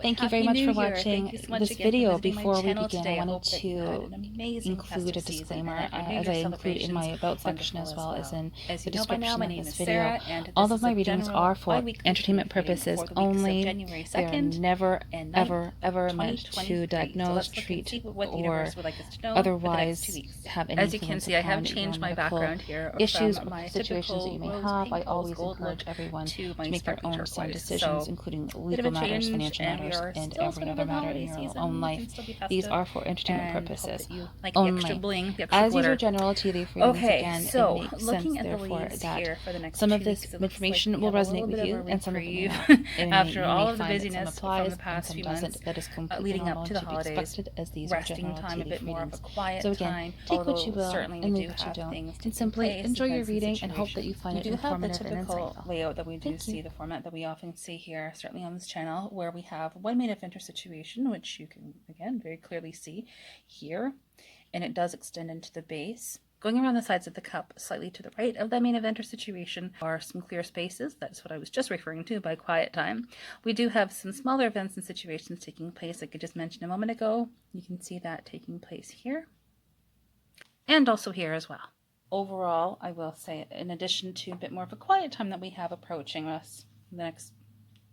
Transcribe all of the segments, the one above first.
Thank you very much for watching this video. Before we begin, I wanted to include a disclaimer, as I include in my about section as well as in the description of this video. All of my readings are for entertainment purposes only. They are never, ever meant to diagnose, treat, or otherwise have any influence upon your medical issues or situations that you may have. I always encourage everyone to make their own sound decisions, including legal matters, financial matters, and every other matter in your own life. These are for entertainment purposes only. As usual, general tea leaf readings, again, it makes sense, therefore, that some of this information will resonate with you, and some of it may not. You may find that some applies and some doesn't. That is completely normal to be expected, as these are general tea leaf readings. So again, take what you will and leave what you don't, and simply enjoy your reading and hope that you find it informative and insightful. Layout that we do see, the format that we often see here, certainly on this channel, where we have one main event or situation, which you can again very clearly see here, and it does extend into the base. Going around the sides of the cup, slightly to the right of the main event or situation, are some clear spaces. That's what I was just referring to by quiet time. We do have some smaller events and situations taking place, like I just mentioned a moment ago. You can see that taking place here, and also here as well. Overall, I will say, in addition to a bit more of a quiet time that we have approaching us in the next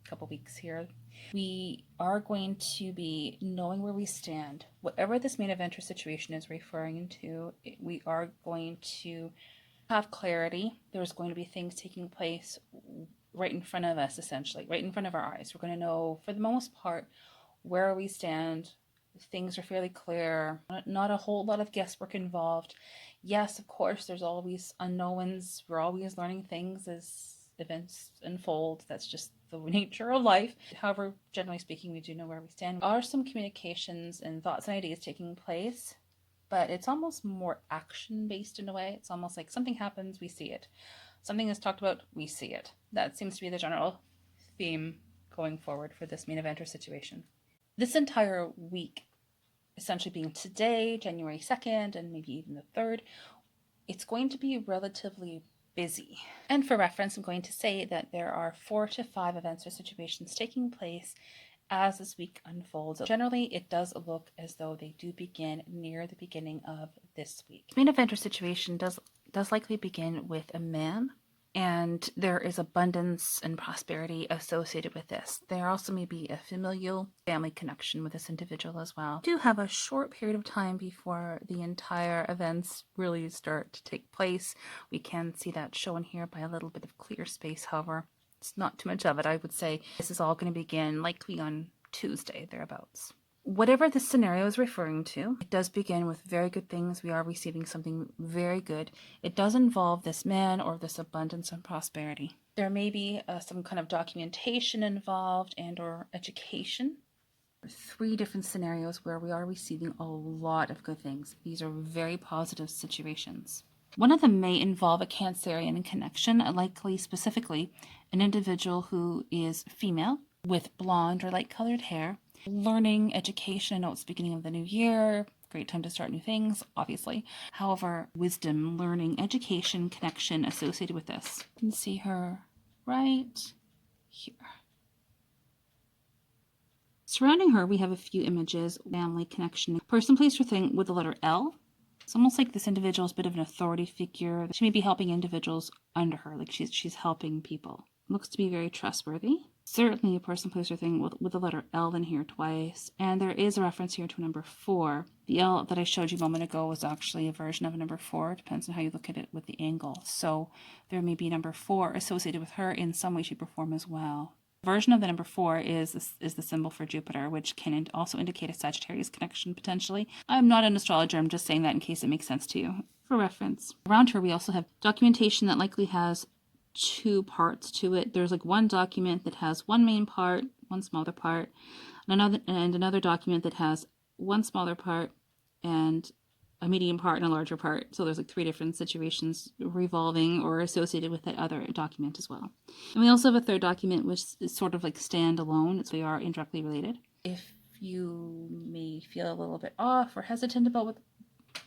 couple weeks here, we are going to be knowing where we stand. Whatever this main event or situation is referring to, we are going to have clarity. There's going to be things taking place right in front of us, essentially, right in front of our eyes. We're going to know, for the most part, where we stand. Things are fairly clear, not a whole lot of guesswork involved. Yes, of course, there's always unknowns. We're always learning things as events unfold. That's just the nature of life. However, generally speaking, we do know where we stand. There are some communications and thoughts and ideas taking place, but it's almost more action-based in a way. It's almost like something happens, we see it. Something is talked about, we see it. That seems to be the general theme going forward for this main event or situation. This entire week, essentially being today, January 2nd, and maybe even the 3rd, it's going to be relatively busy. And for reference, I'm going to say that there are 4 to 5 events or situations taking place as this week unfolds. Generally, it does look as though they do begin near the beginning of this week. The main event or situation does likely begin with a man, and there is abundance and prosperity associated with this. There also may be a familial family connection with this individual as well. We do have a short period of time before the entire events really start to take place. We can see that shown here by a little bit of clear space, however. It's not too much of it. I would say this is all going to begin likely on Tuesday, thereabouts. Whatever this scenario is referring to, it does begin with very good things. We are receiving something very good. It does involve this man or this abundance and prosperity. There may be some kind of documentation involved and or education. 3 different scenarios where we are receiving a lot of good things. These are very positive situations. One of them may involve a Cancerian connection, likely specifically an individual who is female with blonde or light-colored hair. Learning, education. I know it's the beginning of the new year. Great time to start new things, obviously. However, wisdom, learning, education, connection associated with this. You can see her right here. Surrounding her, we have a few images. Family connection. Person, place, or thing with the letter L. It's almost like this individual is a bit of an authority figure. She may be helping individuals under her, like she's helping people. Looks to be very trustworthy. Certainly a person, place, or thing with the letter L in here twice. And there is a reference here to a number 4. The L that I showed you a moment ago was actually a version of a number 4. It depends on how you look at it with the angle. So there may be number 4 associated with her in some way, shape, or form as well. The version of the number 4 is the symbol for Jupiter, which can also indicate a Sagittarius connection potentially. I'm not an astrologer. I'm just saying that in case it makes sense to you for reference. Around her, we also have documentation that likely has 2 parts to it. There's like one document that has one main part, one smaller part, and another document that has one smaller part and a medium part and a larger part. So there's like 3 different situations revolving or associated with that other document as well. And we also have a 3rd document which is sort of like standalone. So they are indirectly related. If you may feel a little bit off or hesitant about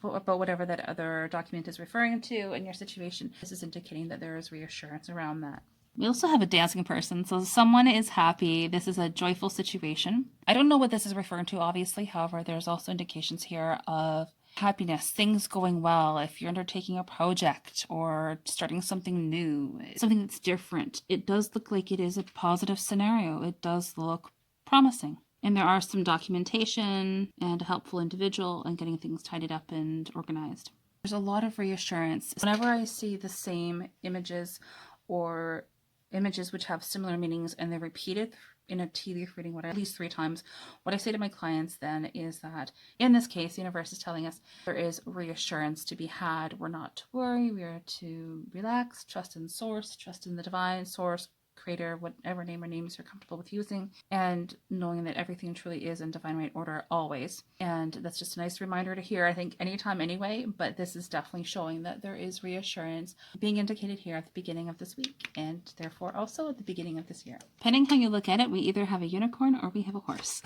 whatever that other document is referring to in your situation, this is indicating that there is reassurance around that. We also have a dancing person, so someone is happy. This is a joyful situation. I don't know what this is referring to, obviously. However, there's also indications here of happiness, things going well. If you're undertaking a project or starting something new, something that's different, it does look like it is a positive scenario. It does look promising. And there are some documentation and a helpful individual and getting things tidied up and organized. There's a lot of reassurance. Whenever I see the same images or images which have similar meanings and they're repeated in a tea leaf reading at least 3 times, what I say to my clients then is that in this case, the universe is telling us there is reassurance to be had. We're not to worry, we are to relax, trust in source, trust in the divine source, creator, whatever name or names you're comfortable with using, and knowing that everything truly is in divine right order always. And that's just a nice reminder to hear, I think, anytime anyway, but this is definitely showing that there is reassurance being indicated here at the beginning of this week, and therefore also at the beginning of this year. Depending how you look at it, we either have a unicorn or we have a horse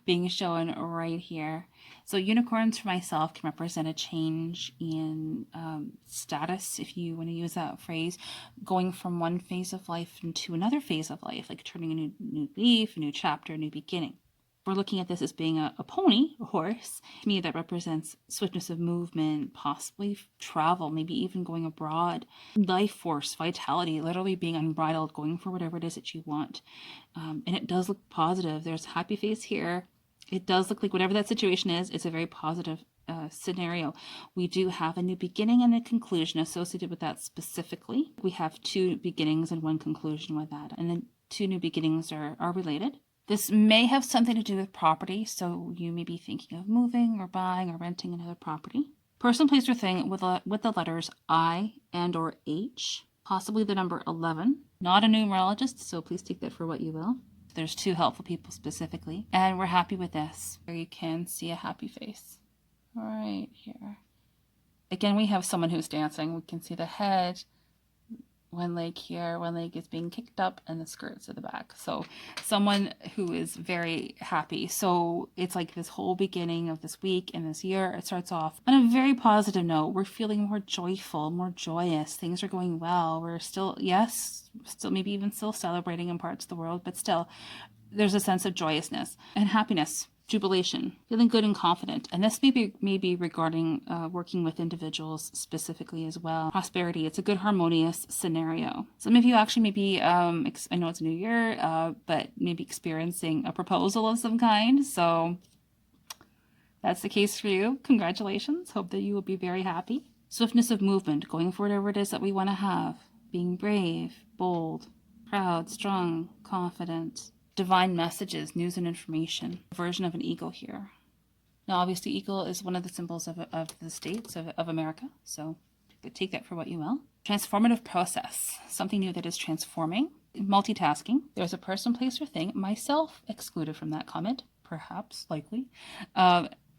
being shown right here. So unicorns for myself can represent a change in status, if you want to use that phrase, going from one phase of life into another phase of life, like turning a new leaf, a new chapter, a new beginning. We're looking at this as being a pony, a horse. To me, that represents swiftness of movement, possibly travel, maybe even going abroad. Life force, vitality, literally being unbridled, going for whatever it is that you want. And it does look positive. There's a happy face here. It does look like whatever that situation is, it's a very positive scenario. We do have a new beginning and a conclusion associated with that specifically. We have 2 beginnings and 1 conclusion with that. And then 2 new beginnings are related. This may have something to do with property, so you may be thinking of moving or buying or renting another property. Person, place, or thing with the letters I and or H, possibly the number 11. Not a numerologist, so please take that for what you will. There's 2 helpful people specifically, and we're happy with this. Here you can see a happy face right here. Again, we have someone who's dancing. We can see the head, one leg here, one leg is being kicked up, and the skirts at the back. So someone who is very happy. So it's like this whole beginning of this week and this year, it starts off on a very positive note. We're feeling more joyful, more joyous. Things are going well. We're still, still maybe even still celebrating in parts of the world, but still there's a sense of joyousness and happiness. Jubilation, feeling good and confident. And this may be regarding working with individuals specifically as well. Prosperity, it's a good harmonious scenario. Some of you actually may be, I know it's a new year, but maybe experiencing a proposal of some kind. So that's the case for you. Congratulations. Hope that you will be very happy. Swiftness of movement, going for whatever it is that we want to have. Being brave, bold, proud, strong, confident. Divine messages, news and information. A version of an eagle here. Now, obviously, eagle is one of the symbols of the states of America, so take that for what you will. Transformative process, something new that is transforming. Multitasking. There's a person, place, or thing, myself excluded from that comment, perhaps, likely,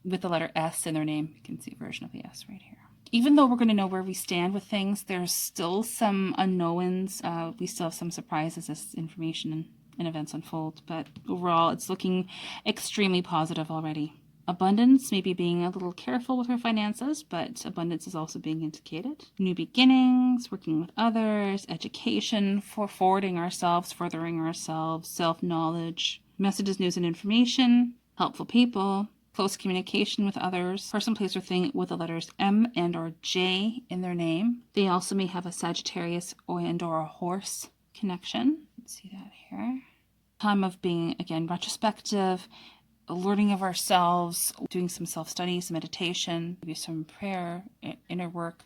with the letter S in their name. You can see a version of the S right here. Even though we're going to know where we stand with things, there's still some unknowns. We still have some surprises as information and events unfold, but overall it's looking extremely positive already. Abundance, maybe being a little careful with our finances, but abundance is also being indicated. New beginnings, working with others, education, forwarding ourselves, furthering ourselves, self-knowledge, messages, news, and information, helpful people, close communication with others, person, place, or thing with the letters M and or J in their name. They also may have a Sagittarius and or a horse connection. Let's see that here. Time of being, again, retrospective, learning of ourselves, doing some self-study, some meditation, maybe some prayer, inner work.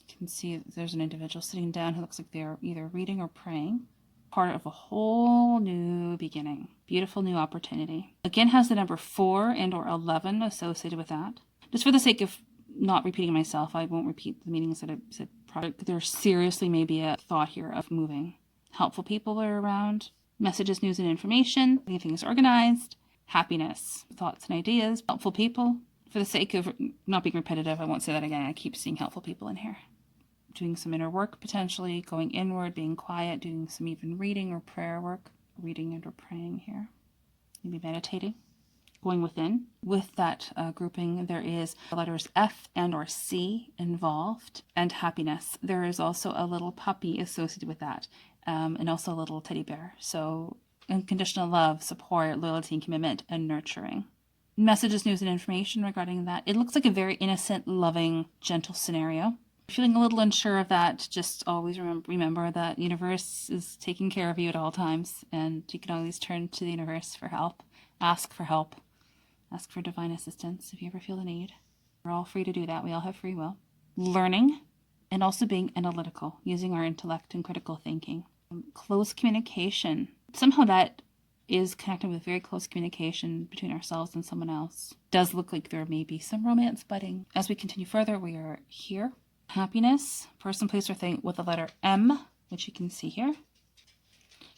You can see there's an individual sitting down who looks like they're either reading or praying. Part of a whole new beginning. Beautiful new opportunity. Again, has the number 4 and or 11 associated with that. Just for the sake of not repeating myself, I won't repeat the meanings that I said prior. There seriously may be a thought here of moving. Helpful people are around. Messages, news, and information. Anything is organized. Happiness, thoughts and ideas. Helpful people. For the sake of not being repetitive, I won't say that again. I keep seeing helpful people in here. Doing some inner work potentially, going inward, being quiet, doing some even reading or prayer work. Reading and or praying here. Maybe meditating. Going within. With that grouping, there is the letters F and or C involved. And happiness. There is also a little puppy associated with that. and also a little teddy bear. So unconditional love, support, loyalty, and commitment, and nurturing. Messages, news, and information regarding that. It looks like a very innocent, loving, gentle scenario. Feeling a little unsure of that, just always remember that the universe is taking care of you at all times, and you can always turn to the universe for help. Ask for help. Ask for divine assistance if you ever feel the need. We're all free to do that. We all have free will. Learning, and also being analytical, using our intellect and critical thinking. Close communication. Somehow that is connected with very close communication between ourselves and someone else. Does look like there may be some romance budding. As we continue further, we are here. Happiness, person, place, or thing with the letter M, which you can see here.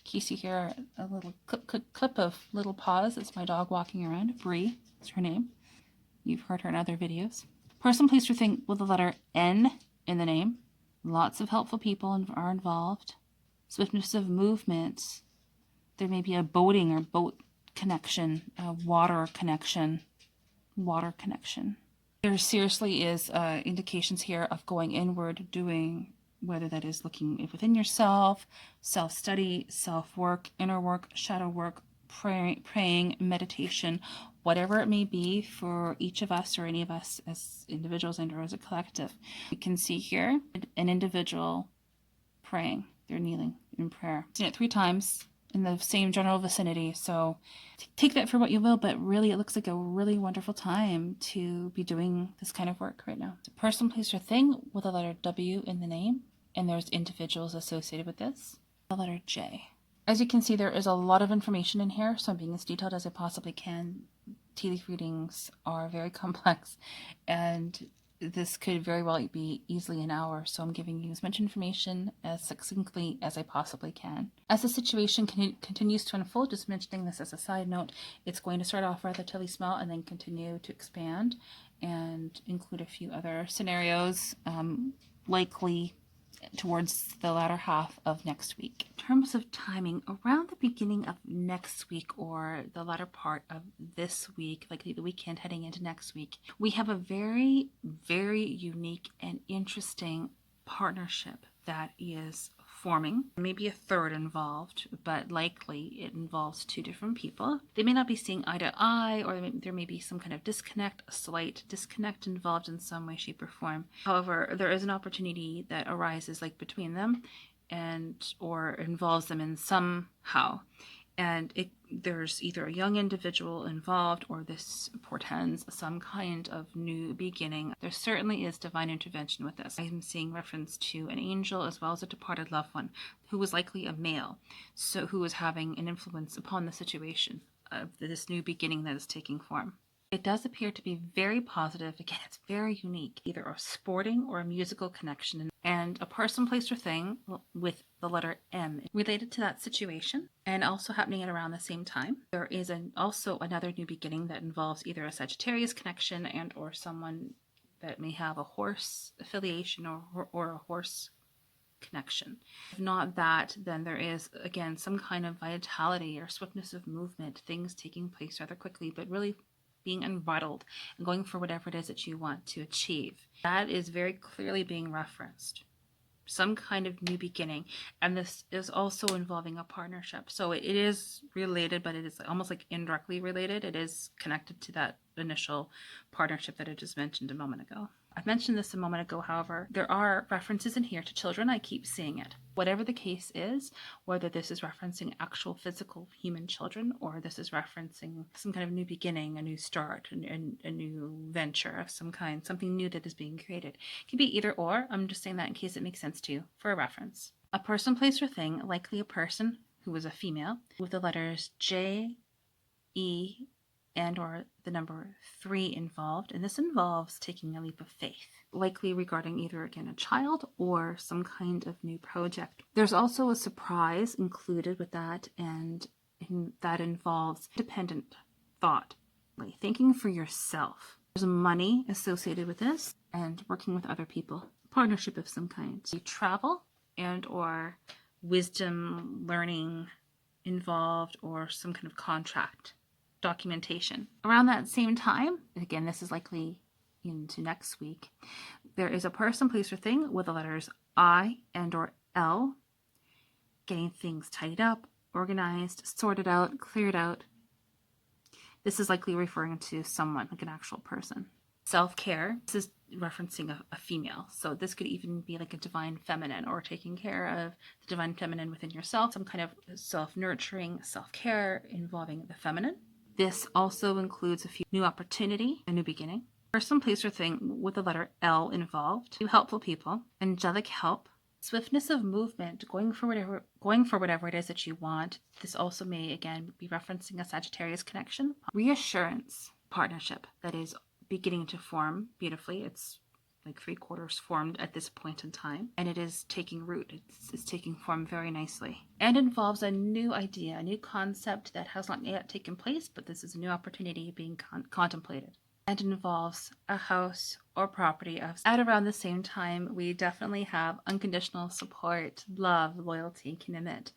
You see here a little clip of little paws. It's my dog walking around. Bree is her name. You've heard her in other videos. Person, place, or thing with the letter N in the name. Lots of helpful people are involved. Swiftness of movement. There may be a boating or boat connection, a water connection. There seriously is indications here of going inward, doing, whether that is looking within yourself, self-study, self-work, inner work, shadow work, praying, meditation, whatever it may be for each of us or any of us as individuals and or as a collective. You can see here an individual praying. They're kneeling in prayer. I've seen it 3 times in the same general vicinity, so take that for what you will, but really it looks like a really wonderful time to be doing this kind of work right now. It's a person, place, or thing with a letter W in the name, and there's individuals associated with this. The letter J. As you can see, there is a lot of information in here, so I'm being as detailed as I possibly can. Tea leaf readings are very complex, and this could very well be easily an hour, so I'm giving you as much information as succinctly as I possibly can. As the situation continues to unfold, just mentioning this as a side note, it's going to start off relatively small and then continue to expand and include a few other scenarios, likely towards the latter half of next week. In terms of timing, around the beginning of next week or the latter part of this week, like the weekend heading into next week, we have a very, very unique and interesting partnership that is forming. Maybe a third involved, but likely it involves 2 different people. They may not be seeing eye to eye, or there may be some kind of disconnect, a slight disconnect involved in some way, shape, or form. However, there is an opportunity that arises like between them and or involves them in somehow. And there's either a young individual involved or this portends some kind of new beginning. There certainly is divine intervention with this. I'm seeing reference to an angel as well as a departed loved one who was likely a male, so who is having an influence upon the situation of this new beginning that is taking form. It does appear to be very positive. Again, it's very unique, either a sporting or a musical connection, and a person, place, or thing with the letter M related to that situation and also happening at around the same time. There is also another new beginning that involves either a Sagittarius connection and or someone that may have a horse affiliation or a horse connection. If not that, then there is, again, some kind of vitality or swiftness of movement, things taking place rather quickly, but really being unbridled and going for whatever it is that you want to achieve. That is very clearly being referenced. Some kind of new beginning, and this is also involving a partnership. So it is related, but it is almost like indirectly related. It is connected to that initial partnership that I just mentioned a moment ago. I mentioned this a moment ago, however, there are references in here to children. I keep seeing it. Whatever the case is, whether this is referencing actual physical human children or this is referencing some kind of new beginning, a new start, a new venture of some kind, something new that is being created. It could be either or. I'm just saying that in case it makes sense to you for a reference. A person, place, or thing, likely a person who was a female, with the letters J, E, and or the number 3 involved, and this involves taking a leap of faith, likely regarding either, again, a child or some kind of new project. There's also a surprise included with that, and that involves dependent thought, like thinking for yourself. There's money associated with this and working with other people, partnership of some kind. You travel and or wisdom, learning involved, or some kind of contract documentation. Around that same time, again, this is likely into next week, there is a person, place, or thing with the letters I and or L getting things tidied up, organized, sorted out, cleared out. This is likely referring to someone, like an actual person. Self-care, this is referencing a female. So this could even be like a divine feminine, or taking care of the divine feminine within yourself, some kind of self-nurturing, self-care involving the feminine. This also includes a few new opportunity, a new beginning. Person, place, or thing with the letter L involved. Two helpful people, angelic help, swiftness of movement, going for whatever it is that you want. This also may again be referencing a Sagittarius connection. Reassurance, partnership that is beginning to form beautifully. It's like 3/4 formed at this point in time, and it is taking root. It's taking form very nicely, and involves a new idea, a new concept that has not yet taken place, but this is a new opportunity being contemplated, and involves a house or property. At around the same time, we definitely have unconditional support, love, loyalty, commitment,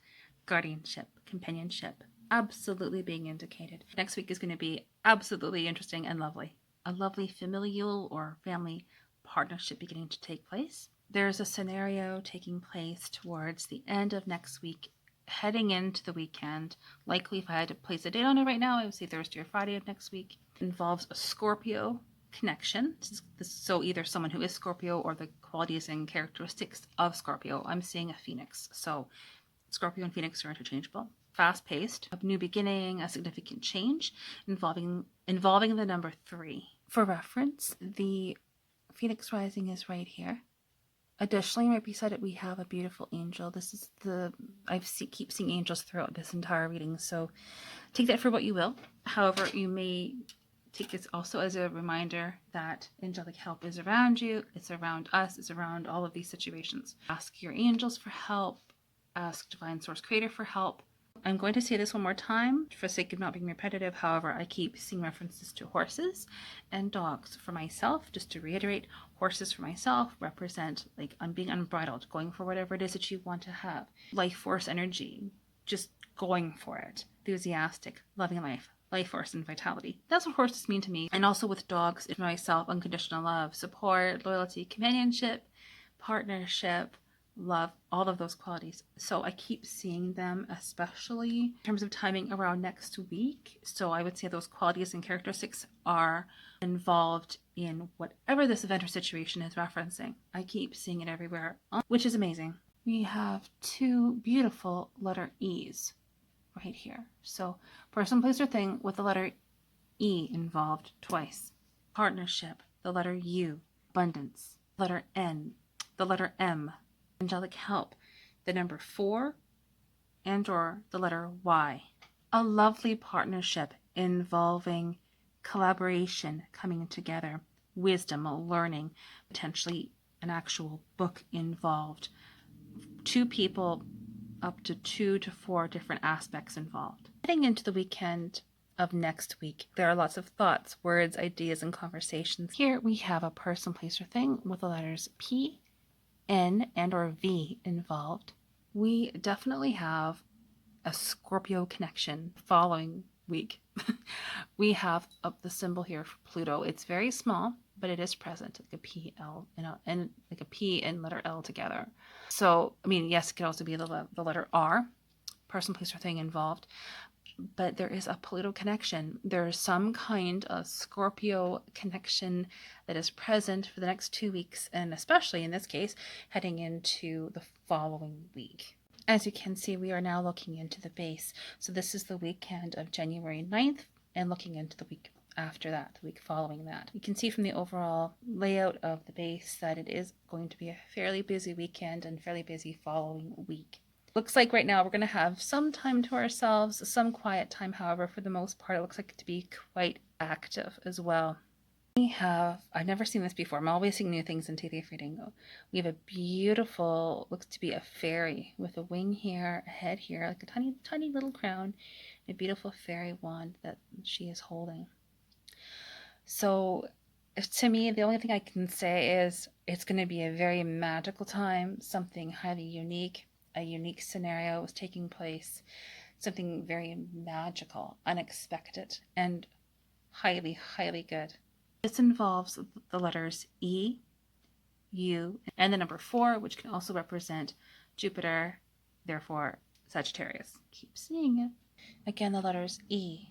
guardianship, companionship, absolutely being indicated. Next week is going to be absolutely interesting and lovely. A lovely familial or family partnership beginning to take place. There's a scenario taking place towards the end of next week, heading into the weekend. Likely, if I had to place a date on it right now, I would say Thursday or Friday of next week. It involves a Scorpio connection. So either someone who is Scorpio or the qualities and characteristics of Scorpio. I'm seeing a Phoenix. So Scorpio and Phoenix are interchangeable. Fast-paced, a new beginning, a significant change involving the number 3. For reference, the Phoenix rising is right here. Additionally, right beside it, we have a beautiful angel. This is keep seeing angels throughout this entire reading, so take that for what you will. However, you may take this also as a reminder that angelic help is around you, it's around us, it's around all of these situations. Ask your angels for help, ask Divine Source Creator for help. I'm going to say this one more time for the sake of not being repetitive. However, I keep seeing references to horses and dogs for myself. Just to reiterate, horses for myself represent like being unbridled, going for whatever it is that you want to have. Life force energy, just going for it. Enthusiastic, loving life force and vitality. That's what horses mean to me. And also with dogs, for myself, unconditional love, support, loyalty, companionship, partnership, love, all of those qualities. So I keep seeing them, especially in terms of timing around next week. So I would say those qualities and characteristics are involved in whatever this event or situation is referencing. I keep seeing it everywhere, which is amazing. We have 2 beautiful letter E's right here. So person, place, or thing with the letter E involved twice. Partnership, the letter U. Abundance, letter N, the letter M. Angelic help, the number 4, and or the letter Y. A lovely partnership involving collaboration, coming together, wisdom, learning, potentially an actual book involved. 2 people, up to 2 to 4 different aspects involved. Heading into the weekend of next week, there are lots of thoughts, words, ideas, and conversations. Here we have a person, place, or thing with the letters P, N, and or V involved. We definitely have a Scorpio connection following week. We have up the symbol here for Pluto. It's very small, but it is present, like a P, L, and like a P and letter L together. So, I mean, yes, it could also be the letter R, person, place, or thing involved. But there is a Pluto connection. There's some kind of Scorpio connection that is present for the next 2 weeks, and especially in this case, heading into the following week. As you can see, we are now looking into the base. So this is the weekend of January 9th, and looking into the week after that, the week following that. You can see from the overall layout of the base that it is going to be a fairly busy weekend and fairly busy following week. Looks like right now we're going to have some time to ourselves, some quiet time. However, for the most part, it looks like it to be quite active as well. I've never seen this before. I'm always seeing new things in tea leaf reading. We have a beautiful, looks to be a fairy with a wing here, a head here, like a tiny, tiny little crown, a beautiful fairy wand that she is holding. So to me, the only thing I can say is it's going to be a very magical time, something highly unique. A unique scenario is taking place, something very magical, unexpected, and highly, highly good. This involves the letters E, U, and the number 4, which can also represent Jupiter, therefore Sagittarius. Keep seeing it. Again, the letters E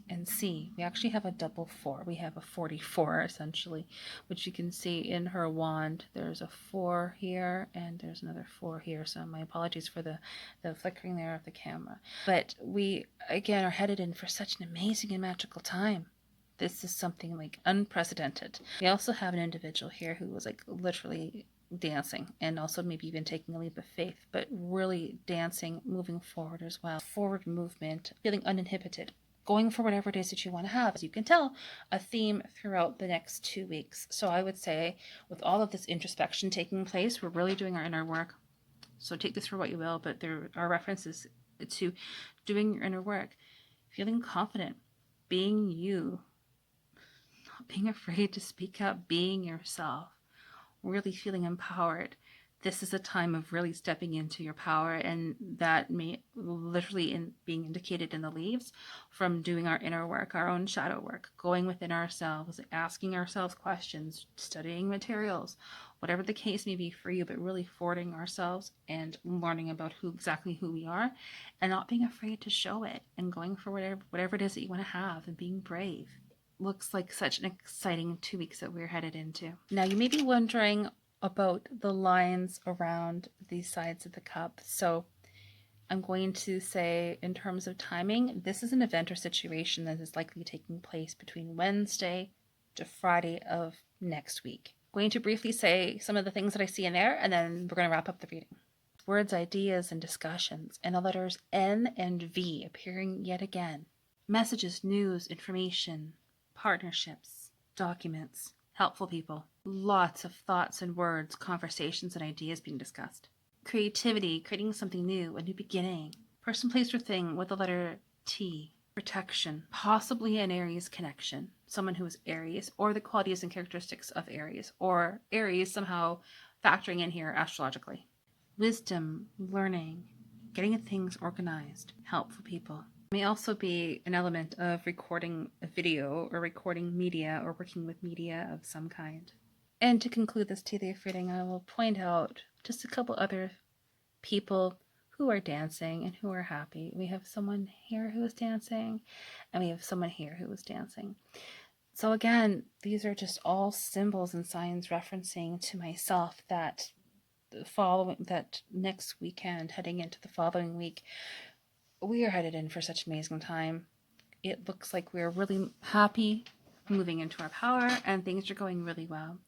and C. We actually have a double 4. We have a 44 essentially, which you can see in her wand. There's a 4 here and there's another 4 here. So my apologies for the flickering there of the camera. But we, again, are headed in for such an amazing and magical time. This is something like unprecedented. We also have an individual here who was like literally dancing and also maybe even taking a leap of faith, but really dancing, moving forward as well. Forward movement, feeling uninhibited, going for whatever it is that you want to have. As you can tell, a theme throughout the next 2 weeks. So I would say with all of this introspection taking place, we're really doing our inner work. So take this for what you will, but there are references to doing your inner work, feeling confident, being you, not being afraid to speak up, being yourself, really feeling empowered. This is a time of really stepping into your power, and that may literally being indicated in the leaves from doing our inner work, our own shadow work, going within ourselves, asking ourselves questions, studying materials, whatever the case may be for you, but really forwarding ourselves and learning about exactly who we are and not being afraid to show it and going for whatever it is that you want to have and being brave. Looks like such an exciting 2 weeks that we're headed into. Now you may be wondering about the lines around these sides of the cup. So I'm going to say in terms of timing, this is an event or situation that is likely taking place between Wednesday to Friday of next week. I'm going to briefly say some of the things that I see in there, and then we're going to wrap up the reading. Words, ideas, and discussions, and the letters N and V appearing yet again. Messages, news, information, partnerships, documents, helpful people, lots of thoughts and words, conversations and ideas being discussed. Creativity, creating something new, a new beginning. Person, place, or thing with the letter T. Protection, possibly an Aries connection, someone who is Aries, or the qualities and characteristics of Aries, or Aries somehow factoring in here astrologically. Wisdom, learning, getting things organized, helpful people. May also be an element of recording a video or recording media or working with media of some kind. And to conclude this tea leaf reading, I will point out just a couple other people who are dancing and who are happy. We have someone here who is dancing, and we have someone here who is dancing. So again, these are just all symbols and signs referencing to myself that next weekend, heading into the following week, we are headed in for such amazing time. It looks like we're really happy, moving into our power, and things are going really well.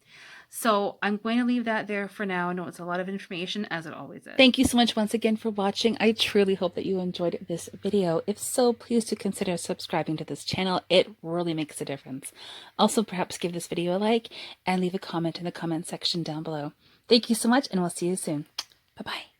So I'm going to leave that there for now. I know it's a lot of information, as it always is. Thank you so much once again for watching. I truly hope that you enjoyed this video. If so, please do consider subscribing to this channel. It really makes a difference. Also, perhaps give this video a like and leave a comment in the comment section down below. Thank you so much, and we'll see you soon. Bye-bye.